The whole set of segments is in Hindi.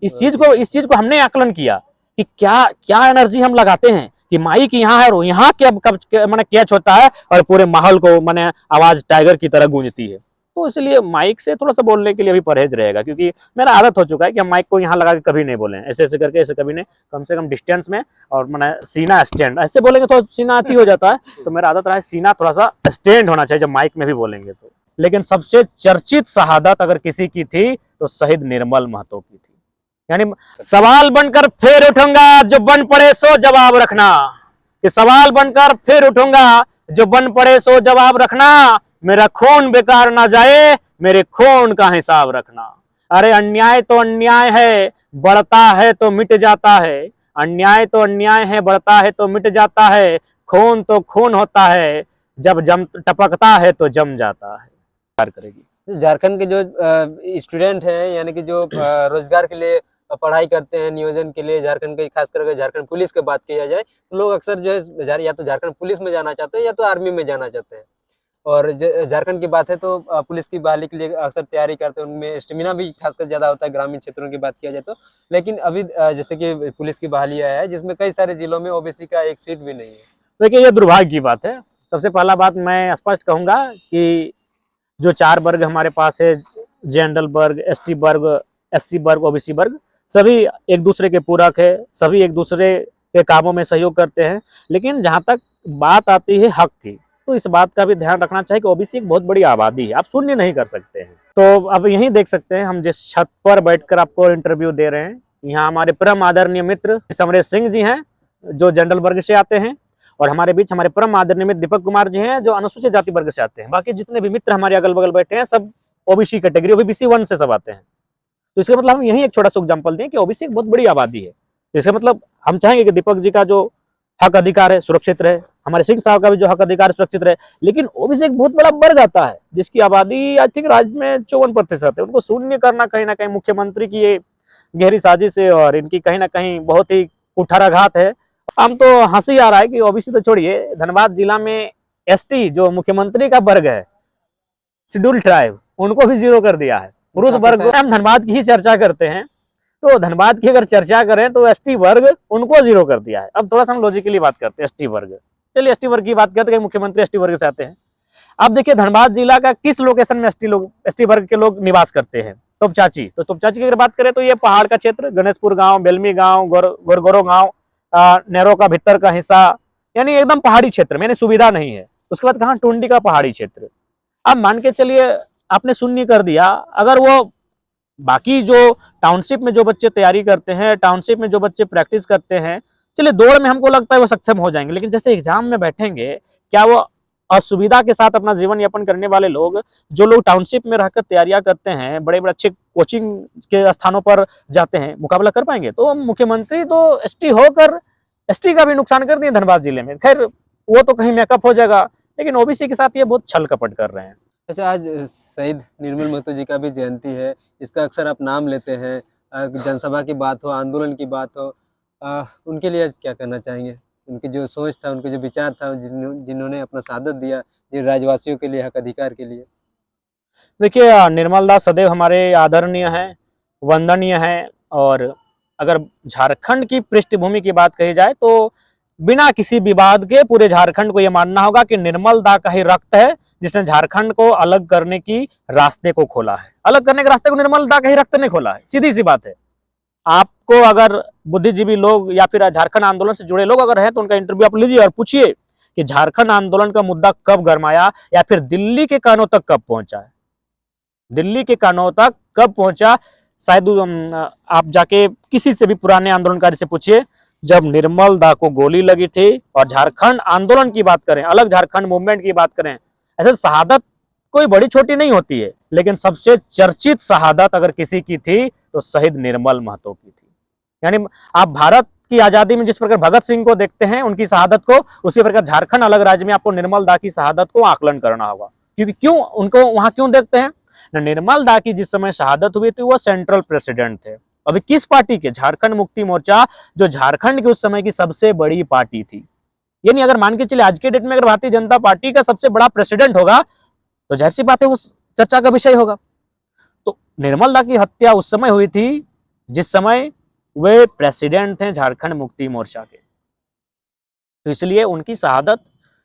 इस चीज को हमने आकलन किया कि क्या क्या एनर्जी हम लगाते हैं कि माइक यहाँ है और यहाँ क्या कब मैंने कैच होता है और पूरे माहौल को मैंने आवाज टाइगर की तरह गूंजती है। तो इसलिए माइक से थोड़ा सा बोलने के लिए भी परहेज रहेगा, क्योंकि मेरा आदत हो चुका है कि हम माइक को यहाँ लगा के कभी नहीं बोले, ऐसे ऐसे करके ऐसे कभी नहीं, कम से कम डिस्टेंस में, और मैंने सीना स्टैंड, ऐसे बोलेंगे तो सीना अति हो जाता है, तो मेरा आदत रहा है सीना थोड़ा सा स्टैंड होना चाहिए जब माइक में भी बोलेंगे तो। लेकिन सबसे चर्चित शहादत अगर किसी की थी तो शहीद निर्मल महतो की थी। यानी सवाल बनकर फिर उठूंगा, जो बन पड़े सो जवाब रखना, कि सवाल बनकर फिर उठूंगा, जो बन पड़े सो जवाब रखना, मेरा खून बेकार ना जाए, मेरे खून का हिसाब रखना। अरे अन्याय तो अन्याय है, बढ़ता है तो मिट जाता है, अन्याय तो अन्याय है, बढ़ता है तो मिट जाता है, खून तो खून होता है, जब जम टपकता है तो जम जाता है। करेगी झारखंड के जो स्टूडेंट हैं, यानी कि जो रोजगार के लिए पढ़ाई करते हैं, नियोजन के लिए, झारखंड के खासकर अगर झारखंड पुलिस की बात किया जाए तो लोग अक्सर जो है या तो झारखंड पुलिस में जाना चाहते हैं या तो आर्मी में जाना चाहते हैं। और झारखंड की बात है तो पुलिस की बहाली के लिए अक्सर तैयारी करते हैं, उनमें स्टेमिना भी खासकर ज्यादा होता है ग्रामीण क्षेत्रों की बात किया जाए तो। लेकिन अभी जैसे कि पुलिस की बहाली आया है जिसमें कई सारे जिलों में ओबीसी का एक सीट भी नहीं है। देखिए ये दुर्भाग्य की बात है। सबसे पहला बात मैं स्पष्ट कहूंगा कि जो 4 वर्ग हमारे पास है, जनरल वर्ग, एसटी वर्ग, एससी वर्ग, ओबीसी वर्ग, सभी एक दूसरे के पूरक है, सभी एक दूसरे के कामों में सहयोग करते हैं। लेकिन जहां तक बात आती है हक की, तो इस बात का भी ध्यान रखना चाहिए कि ओबीसी एक बहुत बड़ी आबादी है, आप शून्य नहीं कर सकते हैं। तो अब यहीं देख सकते हैं हम जिस छत पर बैठकर आपको इंटरव्यू दे रहे हैं, यहाँ हमारे परम आदरणीय मित्र समरेश सिंह जी हैं जो जनरल वर्ग से आते हैं, और हमारे बीच हमारे परम आदरणीय मित्र दीपक कुमार जी हैं जो अनुसूचित जाति वर्ग से आते हैं। बाकी जितने भी मित्र हमारे अगल बगल बैठे हैं सब ओबीसी कैटेगरी, ओबीसी 1 से सब आते हैं। तो इसका मतलब हम यही एक छोटा सा एग्जांपल दें कि ओबीसी एक बहुत बड़ी आबादी है। इसका मतलब हम चाहेंगे कि दीपक जी का जो हक अधिकार है सुरक्षित रहे, हमारे सिंह साहब का भी जो हक अधिकार सुरक्षित रहे। लेकिन ओबीसी एक बहुत बड़ा वर्ग आता है जिसकी आबादी आई थिंक राज्य में 54% है, उनको शून्य करना कहीं ना कहीं मुख्यमंत्री की ये गहरी साजिश है और इनकी कहीं ना कहीं बहुत ही कुठाराघात है। हम तो हंसी आ रहा है कि ओबीसी तो छोड़िए, धनबाद जिला में एसटी जो मुख्यमंत्री का वर्ग है, शेड्यूल ट्राइब, उनको भी 0 कर दिया है। पुरुष वर्ग, हम धनबाद की ही चर्चा करते हैं तो धनबाद की अगर चर्चा करें तो एसटी वर्ग उनको 0 कर दिया है। अब थोड़ा सा हम लॉजिकली बात करते हैं एसटी वर्ग, चलिए एसटी वर्ग की बात करते हैं, मुख्यमंत्री एसटी वर्ग से आते हैं। अब देखिए धनबाद जिला का किस लोकेशन में एसटी वर्ग के लोग निवास करते हैं, तोपचाची। तो तोपचाची की अगर बात करें तो ये पहाड़ का क्षेत्र, गणेशपुर गांव, बेलमी गांव, गोरगोरो गांव, नेहरू का भीतर का हिस्सा, यानी एकदम पहाड़ी क्षेत्र में, यानी सुविधा नहीं है। उसके बाद कहाँ, टुंडी का पहाड़ी क्षेत्र। अब मान के चलिए आपने शून्य कर दिया, अगर वो बाकी जो टाउनशिप में जो बच्चे तैयारी करते हैं, टाउनशिप में जो बच्चे प्रैक्टिस करते हैं, चलिए दौड़ में हमको लगता है वो सक्षम हो जाएंगे, लेकिन जैसे एग्जाम में बैठेंगे, क्या वो असुविधा के साथ अपना जीवन यापन करने वाले लोग, जो लोग टाउनशिप में रहकर तैयारियां करते हैं, बड़े बड़े अच्छे कोचिंग के स्थानों पर जाते हैं, मुकाबला कर पाएंगे? तो मुख्यमंत्री तो एसटी होकर एसटी का भी नुकसान कर दिए धनबाद जिले में। खैर वो तो कहीं मेकअप हो जाएगा, लेकिन ओबीसी के साथ ये बहुत छल कपट कर रहे हैं। अच्छा, आज शहीद निर्मल महतो जी का भी जयंती है, इसका अक्सर आप नाम लेते हैं, जनसभा की बात हो, आंदोलन की बात हो, उनके लिए आज क्या कहना चाहेंगे? उनकी जो सोच था, उनके जो विचार था, जिन्होंने अपना शहादत दिया ये राज्यवासियों के लिए, हक अधिकार के लिए। देखिए निर्मल दास सदैव हमारे आदरणीय हैं, वंदनीय हैं, और अगर झारखंड की पृष्ठभूमि की बात कही जाए तो बिना किसी विवाद के पूरे झारखंड को यह मानना होगा कि निर्मल दा का ही रक्त है जिसने झारखंड को अलग करने की रास्ते को खोला है। अलग करने के रास्ते को निर्मल दा का ही रक्त ने खोला है, सीधी सी बात है। आपको अगर बुद्धिजीवी लोग या फिर झारखंड आंदोलन से जुड़े लोग अगर हैं तो उनका इंटरव्यू आप लीजिए और पूछिए कि झारखंड आंदोलन का मुद्दा कब गरमाया या फिर दिल्ली के कानों तक कब पहुंचा है, दिल्ली के कानों तक कब पहुंचा। शायद आप जाके किसी से भी पुराने आंदोलनकारी से पूछिए, जब निर्मल दा को गोली लगी थी। और झारखंड आंदोलन की बात करें, अलग झारखंड मूवमेंट की बात करें, ऐसे शहादत कोई बड़ी छोटी नहीं होती है, लेकिन सबसे चर्चित शहादत अगर किसी की थी तो शहीद निर्मल महतो की थी। यानी आप भारत की आजादी में जिस प्रकार भगत सिंह को देखते हैं उनकी शहादत को, उसी प्रकार झारखंड अलग राज्य में आपको निर्मल दा की शहादत को आकलन करना होगा। क्योंकि क्यों उनको वहां क्यों देखते हैं? निर्मल दा की जिस समय शहादत हुई थी वो सेंट्रल प्रेसिडेंट थे। अभी किस पार्टी के? झारखंड मुक्ति मोर्चा, जो झारखंड की उस समय की सबसे बड़ी पार्टी थी। यानी अगर मान के चले आज के डेट में अगर भारतीय जनता पार्टी का सबसे बड़ा प्रेसिडेंट होगा तो जाहिर सी बात है वो चर्चा का विषय होगा। तो निर्मल दा की हत्या उस समय हुई थी जिस समय वे प्रेसिडेंट थे झारखंड मुक्ति मोर्चा के। तो इसलिए उनकी शहादत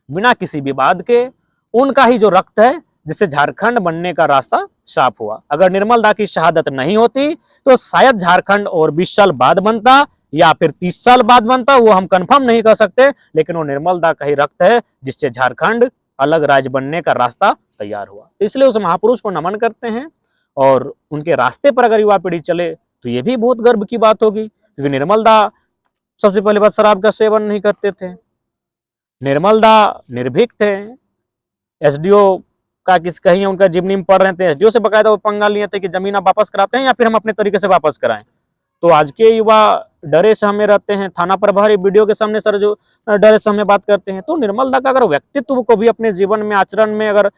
बिना किसी विवाद के, उनका ही जो रक्त है जिससे झारखंड बनने का रास्ता साफ हुआ। अगर निर्मल दा की शहादत नहीं होती तो शायद झारखंड और 20 साल बाद बनता या फिर 30 साल बाद बनता, वो हम कंफर्म नहीं कर सकते, लेकिन वो निर्मल दा का ही रक्त है जिससे झारखंड अलग राज्य बनने का रास्ता तैयार हुआ। तो इसलिए उस महापुरुष को नमन करते हैं और उनके रास्ते पर अगर युवा पीढ़ी चले तो ये भी बहुत गर्व की बात होगी, क्योंकि निर्मल दा सबसे पहली बात शराब का सेवन नहीं करते थे, निर्मल दा निर्भीक थे। एसडीओ का किस कहीं उनका जिम्नी में पढ़ रहे थे, एसडीओ से बकायदा वो पंगा लिए थे कि जमीन आप वापस कराते हैं या फिर हम अपने तरीके से वापस कराएं। तो आज के युवा डरे से हमें रहते हैं, थाना प्रभारी वीडियो के सामने सर जो डरे से हमें बात करते हैं। तो निर्मल दा का अगर व्यक्तित्व को भी अपने जीवन में आचरण में अगर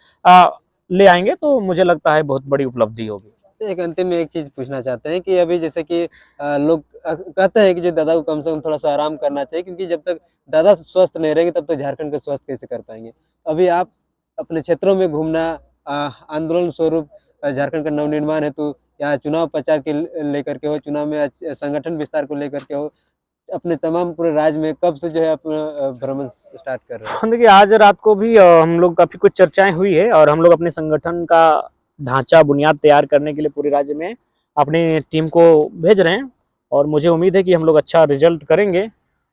ले आएंगे तो मुझे लगता है बहुत बड़ी उपलब्धि होगी। तो एक अंतिम में एक चीज पूछना चाहते हैं कि अभी जैसे कि लोग कहते हैं कि जो दादा को कम से कम थोड़ा सा आराम करना चाहिए, क्योंकि जब तक दादा स्वस्थ नहीं रहेंगे तब तक झारखंड को स्वस्थ कैसे कर पाएंगे। अभी आप अपने क्षेत्रों में घूमना, आंदोलन स्वरूप झारखंड का नवनिर्माण हेतु या चुनाव प्रचार के लेकर के हो, चुनाव में संगठन विस्तार को लेकर के हो, अपने तमाम पूरे राज्य में कब से जो है अपना भ्रमण स्टार्ट कर रहे हैं? देखिए आज रात को भी हम लोग काफी कुछ चर्चाएं हुई है और हम लोग अपने संगठन का ढांचा बुनियाद तैयार करने के लिए पूरे राज्य में अपनी टीम को भेज रहे हैं और मुझे उम्मीद है कि हम लोग अच्छा रिजल्ट करेंगे।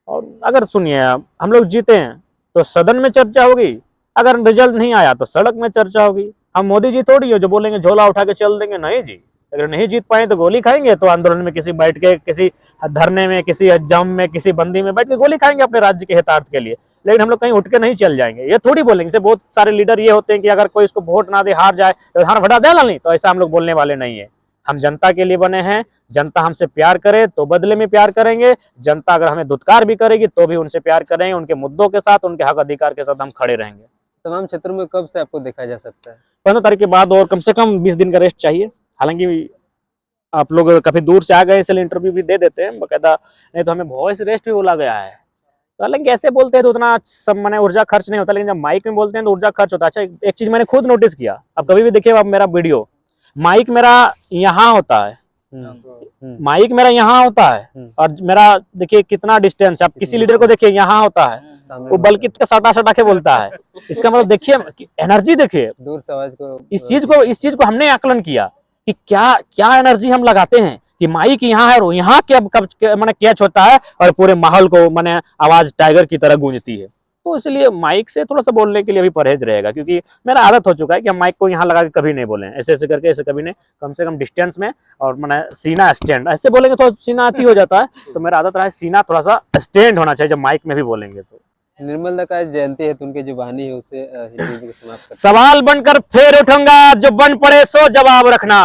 और अगर सुनिए हम लोग जीते हैं तो सदन में चर्चा होगी, अगर रिजल्ट नहीं आया तो सड़क में चर्चा होगी। हम मोदी जी थोड़ी हो जो बोलेंगे झोला उठा के चल देंगे, नहीं जी। अगर नहीं जीत पाए तो गोली खाएंगे, तो आंदोलन में किसी बैठ के, किसी धरने में, किसी जम में, किसी बंदी में बैठ के गोली खाएंगे अपने राज्य के हितार्थ के लिए। लेकिन हम लोग कहीं उठ के नहीं चल जाएंगे, ये थोड़ी बोलेंगे। जैसे बहुत सारे लीडर ये होते हैं कि अगर कोई इसको वोट ना दे, हार जाए तो धान फटा देना नहीं, तो ऐसा हम लोग बोलने वाले नहीं है। हम जनता के लिए बने हैं, जनता हमसे प्यार करे तो बदले में प्यार करेंगे, जनता अगर हमें दुत्कार भी करेगी तो भी उनसे प्यार करेंगे, उनके मुद्दों के साथ, उनके हक अधिकार के साथ हम खड़े रहेंगे। तमाम क्षेत्रों में कब से आपको देखा जा सकता है? 15 तारीख के बाद और कम से कम 20 दिन का रेस्ट चाहिए। हालांकि आप लोग काफी दूर से आ गए इसलिए इंटरव्यू भी दे देते हैं बकायदा, नहीं तो हमें वॉइस रेस्ट भी बोला गया है। तो हालांकि ऐसे बोलते हैं तो उतना सब मैंने ऊर्जा खर्च नहीं होता, लेकिन जब माइक में बोलते हैं तो ऊर्जा खर्च होता है। अच्छा एक चीज मैंने खुद नोटिस किया, अब कभी भी देखिए आप मेरा वीडियो, माइक मेरा यहाँ होता है, माइक मेरा यहाँ होता है और मेरा देखिए कितना डिस्टेंस, आप किसी लीडर को देखिए यहाँ होता है, वो बल्कि सटा सटा के बोलता है। इसका मतलब देखिए एनर्जी, देखिए दूर से आवाज को, इस चीज को हमने आकलन किया कि क्या क्या एनर्जी हम लगाते हैं कि माइक यहाँ है और यहाँ कब मैंने कैच होता है और पूरे माहौल को मैंने आवाज टाइगर की तरह गूंजती है। तो इसलिए माइक से थोड़ा सा बोलने के लिए भी परहेज रहेगा, क्योंकि मेरा आदत हो चुका है कि हम माइक को यहाँ लगा के कभी नहीं बोलें, ऐसे ऐसे करके, ऐसे कभी नहीं, कम से कम डिस्टेंस में। और मैंने सीना स्टैंड, ऐसे बोलेंगे तो सीना अति हो जाता है, तो मेरा आदत रहा है सीना थोड़ा सा स्टैंड होना चाहिए जब माइक में भी बोलेंगे। तो निर्मल दा का जयंती है तो उनकी जो वाणी है उसे हिंदी में समाप्त कर। सवाल बनकर फिर उठूंगा, जो बन पड़े सो जवाब रखना,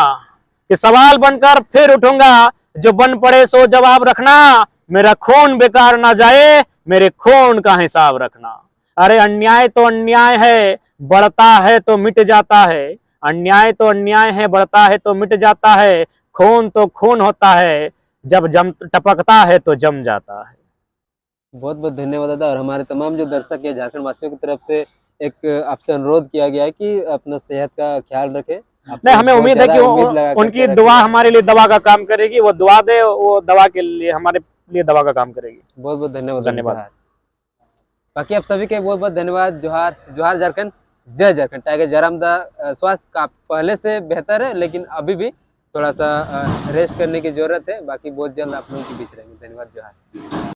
कि सवाल बनकर फिर उठूंगा, जो बन पड़े सो जवाब रखना, मेरा खून बेकार ना जाए, मेरे खून का हिसाब रखना। अरे अन्याय तो अन्याय है, बढ़ता है तो मिट जाता है, अन्याय तो अन्याय है, बढ़ता है तो मिट जाता है, खून तो खून होता है, जब जम टपकता है तो जम जाता है। बहुत बहुत धन्यवाद दादा। और हमारे तमाम जो दर्शक है झारखंड वासियों की तरफ से एक आपसे अनुरोध किया गया है कि अपना सेहत का ख्याल रखें। नहीं, हमें उम्मीद है कि उनकी दुआ हमारे लिए दवा का काम करेगी, वो दुआ दे, वो दवा के लिए हमारे लिए दवा का काम करेगी। बहुत बहुत धन्यवाद। धन्यवाद। बाकी आप सभी के बहुत बहुत धन्यवाद। जोहार जोहार झारखंड, जय झारखंड। टाइगर जयराम दा स्वास्थ्य का पहले से बेहतर है, लेकिन अभी भी थोड़ा सा रेस्ट करने की जरूरत है। बाकी बहुत जल्द आप लोगों के बीच रहेंगे। धन्यवाद। जोहार।